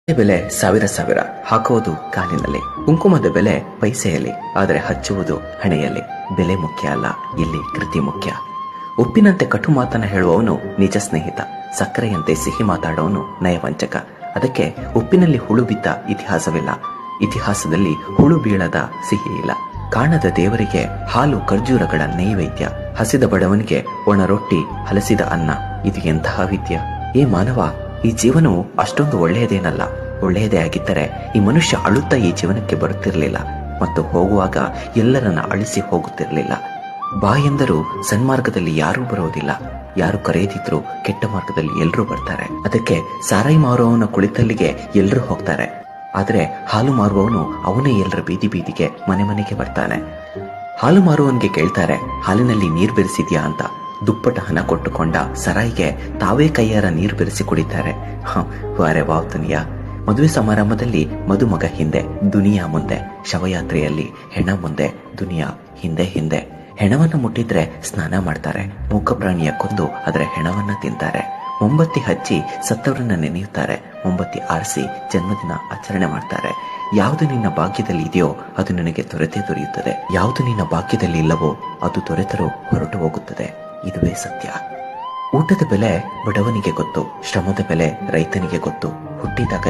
ಬೆಲೆ ಸಾವಿರ ಸಾವಿರ, ಹಾಕುವುದು ಕಾಲಿನಲ್ಲಿ. ಕುಂಕುಮದ ಬೆಲೆ ಪೈಸೆಯಲ್ಲಿ, ಆದರೆ ಹಚ್ಚುವುದು ಹಣೆಯಲ್ಲಿ. ಬೆಲೆ ಮುಖ್ಯ ಅಲ್ಲ, ಇಲ್ಲಿ ಕೃತಿ ಮುಖ್ಯ. ಉಪ್ಪಿನಂತೆ ಕಟು ಮಾತನ್ನ ಹೇಳುವವನು ನಿಜ ಸ್ನೇಹಿತ, ಸಕ್ಕರೆಯಂತೆ ಸಿಹಿ ಮಾತಾಡೋನು ನಯವಂಚಕ. ಅದಕ್ಕೆ ಉಪ್ಪಿನಲ್ಲಿ ಹುಳು ಬಿದ್ದ ಇತಿಹಾಸವಿಲ್ಲ, ಇತಿಹಾಸದಲ್ಲಿ ಹುಳು ಬೀಳದ ಸಿಹಿ ಇಲ್ಲ. ಕಾಣದ ದೇವರಿಗೆ ಹಾಲು ಖರ್ಜೂರಗಳ ನೈವೇದ್ಯ, ಹಸಿದ ಬಡವನಿಗೆ ಒಣ ರೊಟ್ಟಿ ಹಲಸಿದ ಅನ್ನ. ಇದು ಎಂತಹ ವಿದ್ಯ! ಏ ಮಾನವ, ಈ ಜೀವನವು ಅಷ್ಟೊಂದು ಒಳ್ಳೆಯದೇನಲ್ಲ. ಒಳ್ಳೆಯದೇ ಆಗಿದ್ದರೆ ಈ ಮನುಷ್ಯ ಅಳುತ್ತಾ ಈ ಜೀವನಕ್ಕೆ ಬರುತ್ತಿರಲಿಲ್ಲ ಮತ್ತು ಹೋಗುವಾಗ ಎಲ್ಲರನ್ನ ಅಳಿಸಿ ಹೋಗುತ್ತಿರಲಿಲ್ಲ. ಬಾ ಎಂದರೂ ಸನ್ಮಾರ್ಗದಲ್ಲಿ ಯಾರೂ ಬರೋದಿಲ್ಲ, ಯಾರು ಕರೆಯದಿದ್ರು ಕೆಟ್ಟ ಮಾರ್ಗದಲ್ಲಿ ಎಲ್ಲರೂ ಬರ್ತಾರೆ. ಅದಕ್ಕೆ ಸಾರಾಯಿ ಮಾರುವವನ ಕುಳಿತಲ್ಲಿಗೆ ಎಲ್ಲರೂ ಹೋಗ್ತಾರೆ, ಆದ್ರೆ ಹಾಲು ಮಾರುವವನು ಅವನೇ ಎಲ್ಲರ ಬೀದಿ ಬೀದಿಗೆ ಮನೆ ಮನೆಗೆ ಬರ್ತಾನೆ. ಹಾಲು ಮಾರುವವನಿಗೆ ಕೇಳ್ತಾರೆ, ಹಾಲಿನಲ್ಲಿ ನೀರು ಬೆರೆಸಿದ್ಯಾ ಅಂತ. ದುಪ್ಪಟ ಹಣ ಕೊಟ್ಟುಕೊಂಡ ಸರಾಯಿಗೆ ತಾವೇ ಕೈಯಾರ ನೀರು ಬೆರೆಸಿ ಕುಡಿತಾರೆ. ವಾರೆ ವಾವ್ ದುನಿಯಾ. ಮದುವೆ ಸಮಾರಂಭದಲ್ಲಿ ಮದುಮಗ ಹಿಂದೆ, ದುನಿಯಾ ಮುಂದೆ. ಶವಯಾತ್ರೆಯಲ್ಲಿ ಹೆಣ ಮುಂದೆ, ದುನಿಯಾ ಹಿಂದೆ ಹಿಂದೆ. ಹೆಣವನ್ನ ಮುಟ್ಟಿದ್ರೆ ಸ್ನಾನ ಮಾಡ್ತಾರೆ, ಮೂಕ ಪ್ರಾಣಿಯ ಕೊಂದು ಅದರ ಹೆಣವನ್ನ ತಿಂತಾರೆ. ಮೊಂಬತ್ತಿ ಹಚ್ಚಿ ಸತ್ತವರನ್ನ ನೆನೆಯುತ್ತಾರೆ, ಮೊಂಬತ್ತಿ ಆರಿಸಿ ಜನ್ಮದಿನ ಆಚರಣೆ ಮಾಡ್ತಾರೆ. ಯಾವುದು ನಿನ್ನ ಭಾಗ್ಯದಲ್ಲಿ ಇದೆಯೋ ಅದು ನಿನಗೆ ದೊರೆತೇ ದೊರೆಯುತ್ತದೆ, ಯಾವುದು ನಿನ್ನ ಭಾಗ್ಯದಲ್ಲಿ ಇಲ್ಲವೋ ಅದು ದೊರೆತರೂ ಹೊರಟು ಹೋಗುತ್ತದೆ. ಇದುವೇ ಸತ್ಯ. ಊಟದ ಬೆಲೆ ಬಡವನಿಗೆ ಗೊತ್ತು, ಶ್ರಮದ ಬೆಲೆ ರೈತನಿಗೆ ಗೊತ್ತು. ಹುಟ್ಟಿದಾಗ